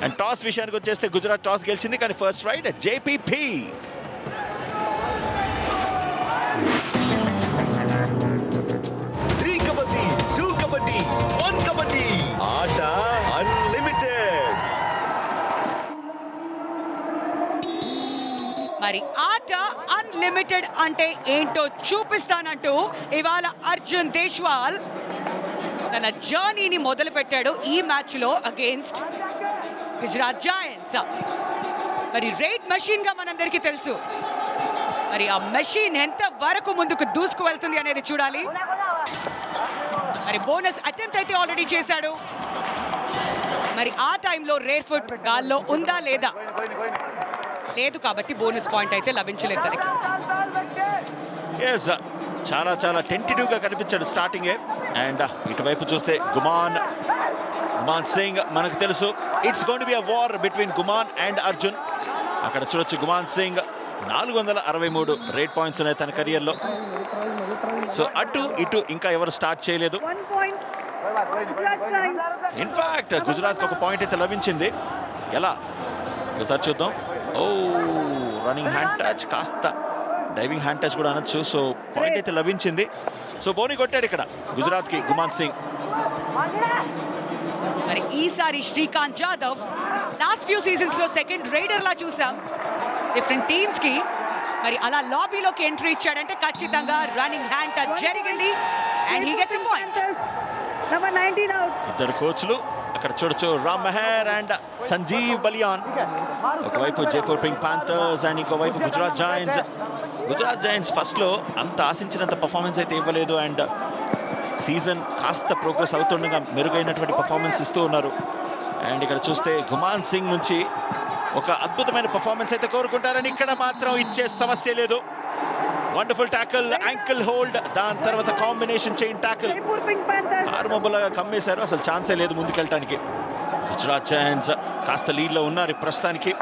And toss విషయానికి వచ్చేస్తే Gujarat toss గెలిచింది, కానీ ఫస్ట్ రైడ్ జేపీపీ. మరి ఆట అన్లిమిటెడ్ అంటే ఏంటో చూపిస్తానంటూ ఇవాళ అర్జున్ దేశ్వాల్ తన జర్నీని మొదలు పెట్టాడు ఈ మ్యాచ్ లో అగేన్స్ట్ గుజరాత్ జాయింట్స్. మరి రేట్ మెషిన్ గా మనందరికీ తెలుసు, మరి ఆ మెషిన్ ఎంత వరకు ముందుకు దూసుకు వెళ్తుంది అనేది చూడాలి. మరి బోనస్ అటెంప్ట్ అయితే ఆల్రెడీ చేశాడు. మరి ఆ టైంలో రేర్ ఫుట్ గాల్లో ఉందా లేదా, లేదు కాబట్టి బోనస్ పాయింట్ అయితే లభించలేదు తనకి. చాలా చాలా టెంటిటివ్ గా కనిపించాడు స్టార్టింగే. అండ్ ఇటువైపు చూస్తే గుమాన్ సింగ్, మనకు తెలుసు it's going to be a war between Guman and Arjun. అక్కడ చూడొచ్చు గుమాన్ సింగ్ 463 రేట్ పాయింట్స్ ఉన్నాయి తన కెరియర్లో. సో అటు ఇటు ఇంకా ఎవరు స్టార్ట్ చేయలేదు. ఇన్ఫాక్ట్ గుజరాత్ ఒక పాయింట్ అయితే లభించింది. ఎలా ఒకసారి చూద్దాం. రన్నింగ్ హ్యాండ్ టచ్, కాస్త డైవింగ్ హ్యాండ్ టచ్ కూడా అనొచ్చు. సో పాయింట్ అయితే లభించింది. సో బోని కొట్టాడు ఇక్కడ గుజరాత్ కి గుమాన్ సింగ్. మరి ఈసారి Srikanth Jadhav last few seasons లో సెకండ్ రైడర్ లా చూసాం డిఫరెంట్ టీమ్స్ కి. మరి అలా లాబీలోకి ఎంట్రీ ఇచ్చాడంటే ఖచ్చితంగా రన్నింగ్ హ్యాండ్ టచ్ జరిగింది. And he gets a point. ఇద్దరు కోచ్లు అక్కడ చూడొచ్చు, రామ్ మెహర్ అండ్ సంజీవ్ బలియాన్. ఒకవైపు జైపూర్ పింక్ పాంథర్స్ అండ్ ఇంకోవైపు Gujarat joints. Gujarat joints first లో అంత ఆశించినంత పర్ఫార్మెన్స్ అయితే ఇవ్వలేదు. అండ్ సీజన్ కాస్త ప్రోగ్రెస్ అవుతుండగా మెరుగైనటువంటి పర్ఫార్మెన్స్ ఇస్తూ ఉన్నారు. అండ్ ఇక్కడ చూస్తే గుమాన్ సింగ్ నుంచి ఒక అద్భుతమైన పర్ఫార్మెన్స్ అయితే కోరుకుంటారని, ఇక్కడ మాత్రం ఇచ్చే సమస్య లేదు. వండర్ఫుల్ టాకిల్, యాంకిల్ హోల్డ్, దాని తర్వాత కాంబినేషన్ చైన్ టాకిల్. ఆరుమొబ్బలాగా కమ్మేశారు, అసలు ఛాన్సే లేదు ముందుకెళ్ళటానికి. గుజరాత్ జాయింట్స్ కాస్త లీడ్లో ఉన్నారు ప్రస్తుతానికి.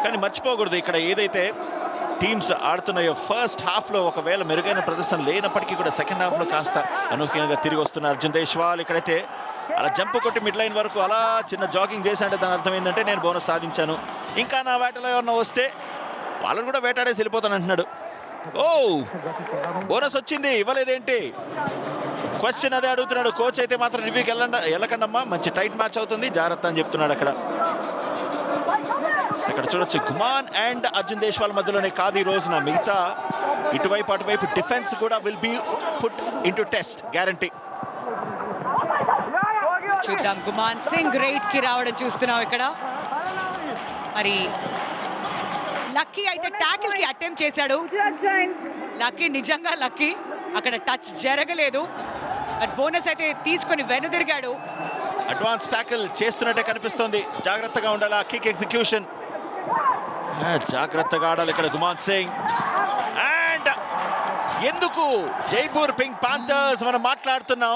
కానీ మర్చిపోకూడదు ఇక్కడ ఏదైతే టీమ్స్ ఆడుతున్నాయో ఫస్ట్ హాఫ్లో ఒకవేళ మెరుగైన ప్రదర్శన లేనప్పటికీ కూడా సెకండ్ హాఫ్లో కాస్త అనూహ్యంగా తిరిగి వస్తున్నారు అర్జున్ దేశ్వాల్. ఇక్కడైతే అలా జంప్ కొట్టి మిడ్ లైన్ వరకు అలా చిన్న జాగింగ్ చేశాడంటే దాని అర్థం ఏంటంటే నేను బోనస్ సాధించాను, ఇంకా నా వేటలో ఎవరన్నా వస్తే వాళ్ళని కూడా వేటాడేసి వెళ్ళిపోతాను అంటున్నాడు. బోనస్ వచ్చింది, ఇవ్వలేదేంటి క్వశ్చన్ అదే అడుగుతున్నాడు. కోచ్ అయితే మాత్రం రివ్యూకి వెళ్ళకండమ్మా, మంచి టైట్ మ్యాచ్ అవుతుంది, జాగ్రత్త అని చెప్తున్నాడు అక్కడ. ఇక్కడ చూడొచ్చు గుమాన్ అండ్ అర్జున్ దేశ్వాల్ మధ్యలోనే కాదు ఈ రోజున, మిగతా ఇటువైపు అటువైపు డిఫెన్స్ కూడా will be put into test guarantee. చూద్దాం, గుమాన్ సింగ్ రైట్ కి రావడం చూస్తున్నాం ఇక్కడ. మరి లక్కీ అయితే టాకిల్ కి అటెంప్ట్ చేశాడు. లక్కీ నిజంగా లక్కీ, అక్కడ టచ్ జరగలేదు. బోనస్ అయితే తీసుకొని వెనుదిరిగాడు. అడ్వాన్స్ టాకిల్ చేస్తున్నట్టే కనిపిస్తోంది, జాగ్రత్తగా ఉండాలి. కిక్ ఎగ్జిక్యూషన్ జాగ్రత్తగా ఆడాలి ఇక్కడ గుమాన్ సింగ్. అండ్ ఎందుకు జైపూర్ పింక్ పాంథర్స్ మనం మాట్లాడుతున్నాం,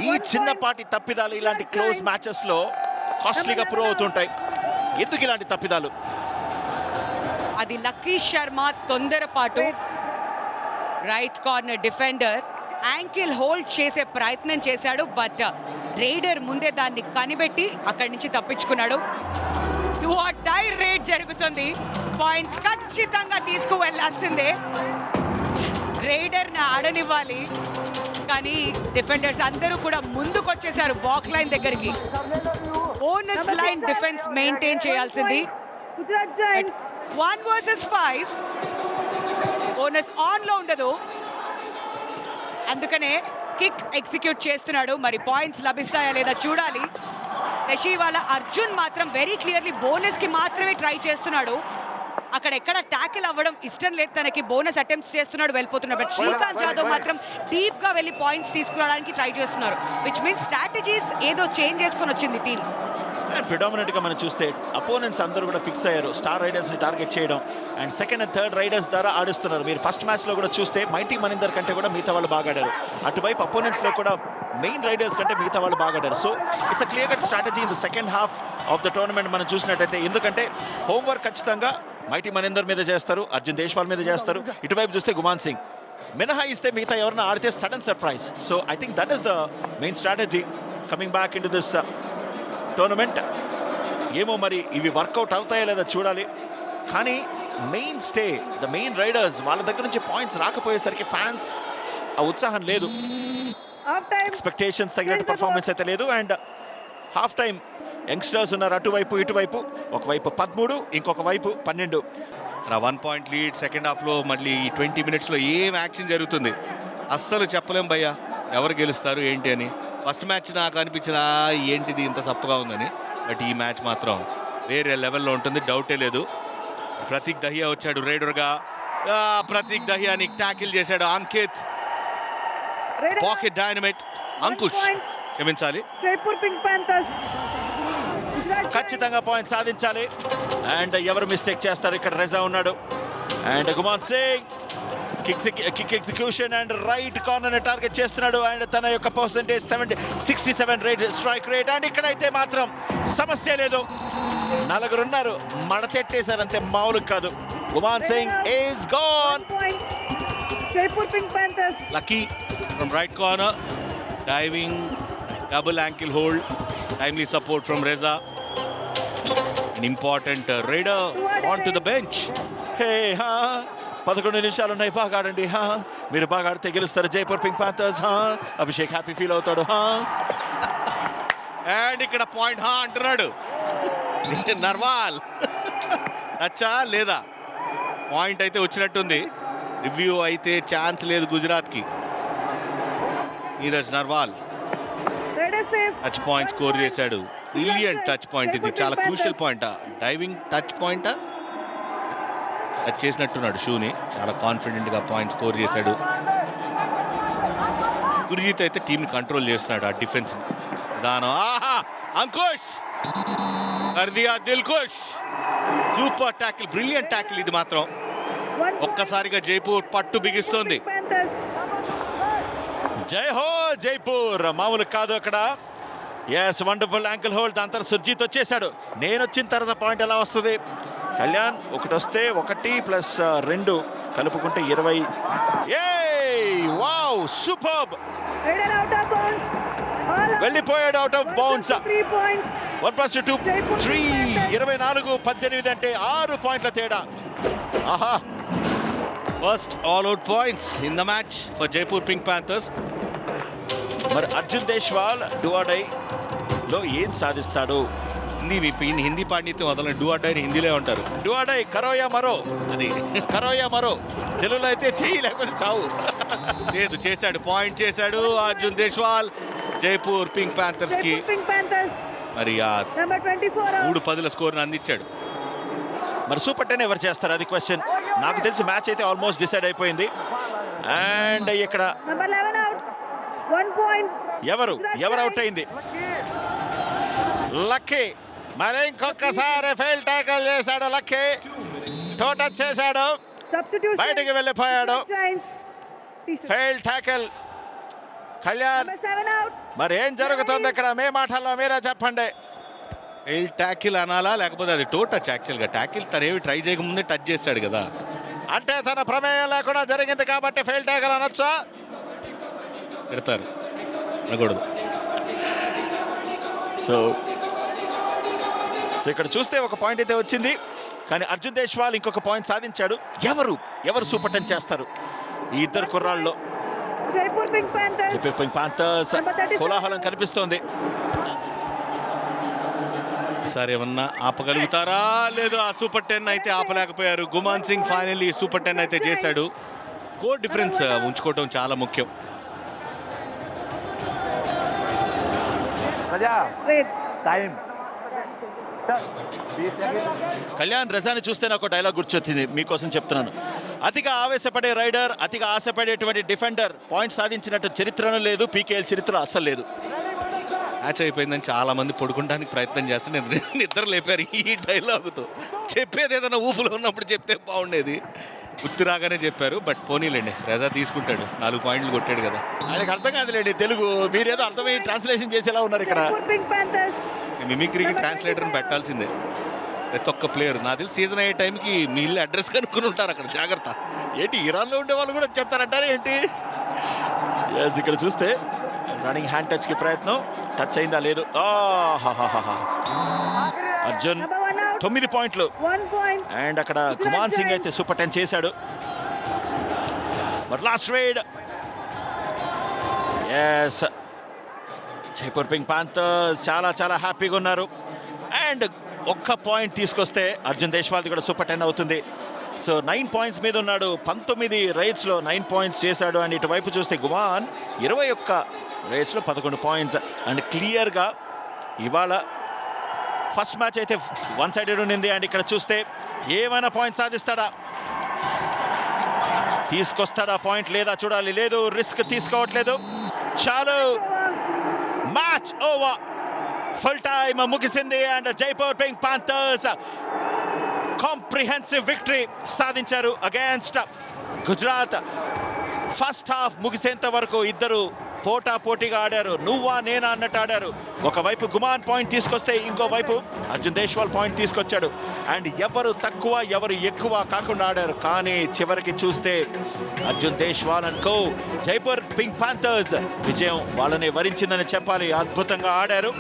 ఈ చిన్నపాటి తప్పిదాలు ఇలాంటి క్లోజ్ మ్యాచెస్ లో కాస్ట్లీగా ప్రూవ్ అవుతుంటాయి. ఎందుకు ఇలాంటి తప్పిదాలు? అది లక్కీ శర్మ తొందరపాటు. Right corner defender ankle hold చేసే ప్రయత్నం చేశాడు, బట్ రైడర్ ముందే దాన్ని కనిపెట్టి అక్కడి నుంచి తప్పించుకున్నాడు. డై రేట్ జరుగుతుంది, పాయింట్స్ ఖచ్చితంగా తీసుకువెళ్లాల్సిందే. రైడర్ ని ఆడనివ్వాలి, కానీ డిఫెండర్స్ అందరూ కూడా ముందుకు వచ్చేసారు బాక్ లైన్ దగ్గరికి. బోనస్ లైన్ డిఫెన్స్ మెయింటైన్ చేయాల్సింది. 1 versus 5 బోనస్ ఆన్ లో ఉండదు, అందుకనే కిక్ ఎగ్జిక్యూట్ చేస్తున్నాడు. మరి పాయింట్స్ లభిస్తాయా లేదా చూడాలి. వాళ్ళ అర్జున్ మాత్రం వెరీ క్లియర్లీ బోనస్ కి మాత్రమే ట్రై చేస్తున్నాడు. అక్కడ ఎక్కడ ట్యాకిల్ అవ్వడం ఇష్టం లేదు తనకి, బోనస్ అటెంప్ట్స్ చేస్తున్నాడు, వెళ్ళిపోతున్నాడు. బట్ శ్రీకాంత్ జాదవ్ మాత్రం డీప్ గా వెళ్ళి పాయింట్స్ తీసుకురావడానికి ట్రై చేస్తున్నారు, విచ్ మీన్స్ స్ట్రాటజీస్ ఏదో చేంజ్ చేసుకొని వచ్చింది టీం. ప్రిడామినెంట్ గా మనం చూస్తే అపోనెంట్స్ అందరూ కూడా ఫిక్స్ అయ్యారు స్టార్ రైడర్స్ ని టార్గెట్ చేయడం, and second and third riders ద్వారా ఆడిస్తున్నారు. మీరు ఫస్ట్ మ్యాచ్ లో కూడా చూస్తే మైటీ మనిందర్ కంటే కూడా మిగతా వాళ్ళు బాగా ఆడారు. అటువైపు అపోనెంట్స్ లో కూడా మెయిన్ రైడర్స్ కంటే మిగతా వాళ్ళు బాగా ఆడారు. So it's a clear cut strategy in the second half of the tournament మనం చూసినట్టయితే. ఎందుకంటే హోంవర్క్ ఖచ్చితంగా మైటీ మనీందర్ మీద చేస్తారు, అర్జున్ దేశ్వాల్ మీద చేస్తారు. ఇటువైపు చూస్తే గుమాన్ సింగ్ మినహాయిస్తే మిగతా ఎవరైనా ఆడితే sudden surprise. So I think that is the main strategy coming back in to this tournament. ఏమో మరి ఇవి వర్కౌట్ అవుతాయో లేదా చూడాలి. కానీ ద మెయిన్ రైడర్స్ వాళ్ళ దగ్గర నుంచి పాయింట్స్ రాకపోయేసరికి ఫ్యాన్స్ ఆ ఉత్సాహం లేదు, ఎక్స్పెక్టేషన్స్ తగినట్టు పర్ఫార్మెన్స్ అయితే లేదు. అండ్ హాఫ్ టైం యంగ్స్టర్స్ ఉన్నారు అటువైపు ఇటువైపు, ఒకవైపు 13 ఇంకొక వైపు 12. 1 పాయింట్ లీడ్ సెకండ్ హాఫ్లో మళ్ళీ 20 మినిట్స్లో ఏం యాక్షన్ జరుగుతుంది అస్సలు చెప్పలేం భయ్యా ఎవరు గెలుస్తారు ఏంటి అని. ఫస్ట్ మ్యాచ్ నాకు అనిపించిన ఏంటిది ఇంత సప్పగా ఉందని, బట్ ఈ మ్యాచ్ మాత్రం వేరే లెవెల్లో ఉంటుంది, డౌటే లేదు. ప్రతీక్ దహియా వచ్చాడు రైడర్గా. ప్రతీక్ దహియాని ట్యాకిల్ చేశాడు అంకిత్. పాకెట్ డైనమైట్ అంకుష్ క్షమించాలి. జైపూర్ పింక్ పాంథర్స్ ఖచ్చితంగా పాయింట్ సాధించాలి. అండ్ ఎవరు మిస్టేక్ చేస్తారు ఇక్కడ? రెజా ఉన్నాడు and Guman Singh kick execution and right corner target చేస్తున్నాడు. అండ్ తన యొక్క percentage 67 rate strike rate. And ఇక్కడైతే మాత్రం సమస్య లేదు, 4 ఉన్నారు, మడతెట్టేశారంతే, మామూలు కాదు. Guman Singh is gone. Jaipur Pink Panthers lucky from right corner, diving double ankle hold, timely support from Reza. An important raider onto the bench. హే 11 నిమిషాలు ఉన్నాయి, బాగా ఆడండి. మీరు బాగా ఆడితే గెలుస్తారు Jaipur Pink Panthers. Abhishek happy feel అవుతాడు. అండ్ ఇక్కడ పాయింట్ అంటున్నాడు నర్వాల్. అచ్చా లేదా పాయింట్ అయితే వచ్చినట్టుంది. రివ్యూ అయితే ఛాన్స్ లేదు గుజరాత్కి. Neeraj Narwal touch point score చేశాడు. బ్రిలియంట్ టచ్ పాయింట్, ఇది చాలా crucial point. Diving touch point touch చేసినట్టున్నాడు షూని, చాలా కాన్ఫిడెంట్ గా పాయింట్ స్కోర్ చేశాడు. గుర్జీత్ అయితే టీమ్ కంట్రోల్ చేస్తున్నాడు ఆ డిఫెన్స్ దాని. Ankush Kardia Dilkush, super tackle, brilliant tackle ఇది మాత్రం. ఒక్కసారిగా జైపూర్ పట్టు బిగిస్తోంది. జై హో జైపూర్, మామూలు కాదు అక్కడ. Yes, wonderful ankle hold. దాని తర్వాత సుర్జీత్ వచ్చేసాడు. నేను వచ్చిన తర్వాత పాయింట్ ఎలా వస్తుంది? కళ్యాణ్ ఒకటి వస్తే 1+2 కలుపుకుంటే 20. Wow, superb. వెళ్ళిపోయాడు అవుట్ ఆఫ్ బౌన్స్. 1+2 3 24 18 అంటే 6 పాయింట్ల తేడా. ఆహా, first all out points in the match for Jaipur Pink Panthers. మరి అర్జున్ దేశ్వాల్ డూఆడై లో ఏం సాధిస్తాడు? హిందీ పాండిత్యం వదలని డూఆడై హిందీలో ఉంటారు. డూఆడై కరోయా మరో, అది కరోయా మరో. తెలుగులో అయితే చెయ్యి లేకపోతే చావు. లేదు, చేశాడు, పాయింట్ చేశాడు అర్జున్ దేశ్వాల్ జైపూర్ పింక్ పాంథర్స్ కి. మరి ఆ 3-10 స్కోర్ అందించాడు. మరి సూపర్ 10 ఎవరు చేస్తారు అది క్వశ్చన్. నాకు తెలిసి మ్యాచ్ అయితే ఆల్మోస్ట్ డిసైడ్ అయిపోయింది. అండ్ ఇక్కడ ఎవరు అవుట్ అయింది? లక్కీ. మరి ఇంకొకసారి ఫెయిల్ ట్యాకల్ చేశాడు లక్కీ. టోటచ్ చేశాడు, బయటికి వెళ్ళిపోయాడు. ఫెయిల్ ట్యాకల్. కళ్యాణ్, మరి ఏం జరుగుతుంది ఇక్కడ? మీ మాటల్లో మీరే చెప్పండి. ఫెయిల్ ట్యాకిల్ అనాలా లేకపోతే అది టో టచ్? యాక్చువల్గా ట్యాకిల్ తనేవి ట్రై చేయకముందే టచ్ చేశాడు కదా, అంటే తన ప్రమేయం లేకుండా జరిగింది కాబట్టి ఫెయిల్ ట్యాకిల్ అనొచ్చా? పెడతారు, అనకూడదు. సో ఇక్కడ చూస్తే ఒక పాయింట్ అయితే వచ్చింది, కానీ అర్జున్ దేశ్వాల్ ఇంకొక పాయింట్ సాధించాడు. ఎవరు సూపర్ 10 చేస్తారు ఈ ఇద్దరు కుర్రాళ్ళలో? జైపూర్ పింక్ పాంథర్స్ కోలాహలం కనిపిస్తోంది. ఈసారి ఏమన్నా ఆపగలుగుతారా? లేదు, ఆ సూపర్ 10 అయితే ఆపలేకపోయారు. గుమాన్ సింగ్ ఫైనల్లీ సూపర్ 10 అయితే చేశాడు. స్కోర్ డిఫరెన్స్ ఉంచుకోవటం చాలా ముఖ్యం. కళ్యాణ్, రజాని చూస్తే నాకు డైలాగ్ గుర్తొచ్చింది, మీకోసం చెప్తున్నాను. అతిగా ఆవేశపడే రైడర్, అతిగా ఆశపడేటువంటి డిఫెండర్ పాయింట్ సాధించినట్టు చరిత్రను లేదు, పీకేఎల్ చరిత్ర అస్సలు లేదు. మ్యాచ్ అయిపోయిందని చాలా మంది పడుకోవడానికి ప్రయత్నం చేస్తే నిద్ర లేపారు ఈ డైలాగుతో. చెప్పేది ఏదైనా ఊపులో ఉన్నప్పుడు చెప్తే బాగుండేది. గుర్తు రాగానే చెప్పారు, బట్ పోనీలేండి, రజా తీసుకుంటాడు, 4 పాయింట్లు కొట్టాడు కదా. ఆయనకు అర్థం కాదులేండి తెలుగు, మీరేదో అర్థమై ట్రాన్స్లేషన్ చేసేలా ఉన్నారు ఇక్కడ. Jaipur Pink Panthers. మిమిక్రీకి ట్రాన్స్లేటర్ని పెట్టాల్సిందే ప్రతి ఒక్క ప్లేయర్. నా తెలిసి సీజన్ అయ్యే టైంకి మీ ఇల్లు అడ్రస్ కనుక్కుని ఉంటారు అక్కడ, జాగ్రత్త. ఏంటి ఇరాన్లో ఉండే వాళ్ళు కూడా చెప్తారంటారు ఏంటి? Yes, ఇక్కడ చూస్తే రన్నింగ్ హ్యాండ్ టచ్ కి ప్రయత్నం, టచ్ అయిందా లేదు. Arjun Number 1 out. 9 పాయింట్లు 1 point. అండ్ అక్కడ గుమాన్ సింగ్ అయితే సూపర్ 10 చేశాడు. But last raid is Jaipur Pink Panthers చాలా చాలా హ్యాపీగా ఉన్నారు. అండ్ ఒక్క పాయింట్ తీసుకొస్తే అర్జున్ దేశ్వాల్ది కూడా సూపర్ 10 అవుతుంది. సో 9 పాయింట్స్ మీద ఉన్నాడు, 19 రైడ్స్లో 9 పాయింట్స్ చేశాడు. అండ్ ఇటువైపు చూస్తే గుమాన్ 21 రైడ్స్లో 11 పాయింట్స్. అండ్ క్లియర్గా ఇవాళ ఫస్ట్ మ్యాచ్ అయితే 1 సైడెడ్ ఉండింది. అండ్ ఇక్కడ చూస్తే ఏమైనా పాయింట్ సాధిస్తాడా, తీసుకొస్తాడా పాయింట్ లేదా చూడాలి. లేదు, రిస్క్ తీసుకోవట్లేదు. చాలు, మ్యాచ్ ఓవర్, ఫుల్ టైమ్ ముగిసింది. And Jaipur Pink Panthers comprehensive victory సాధించారు అగేన్స్ట్ గుజరాత్. ఫస్ట్ హాఫ్ ముగిసేంత వరకు ఇద్దరు పోటాపోటీగా ఆడారు, నువ్వా నేనా అన్నట్టు ఆడారు. ఒకవైపు గుమాన్ పాయింట్ తీసుకొస్తే ఇంకోవైపు అర్జున్ దేశ్వాల్ పాయింట్ తీసుకొచ్చాడు. అండ్ ఎవరు తక్కువ ఎవరు ఎక్కువ కాకుండా ఆడారు. కానీ చివరికి చూస్తే అర్జున్ దేశ్వాల్ అనుకో జైపూర్ పింక్ పాంథర్స్ విజయం వాళ్ళని వరించిందని చెప్పాలి. అద్భుతంగా ఆడారు.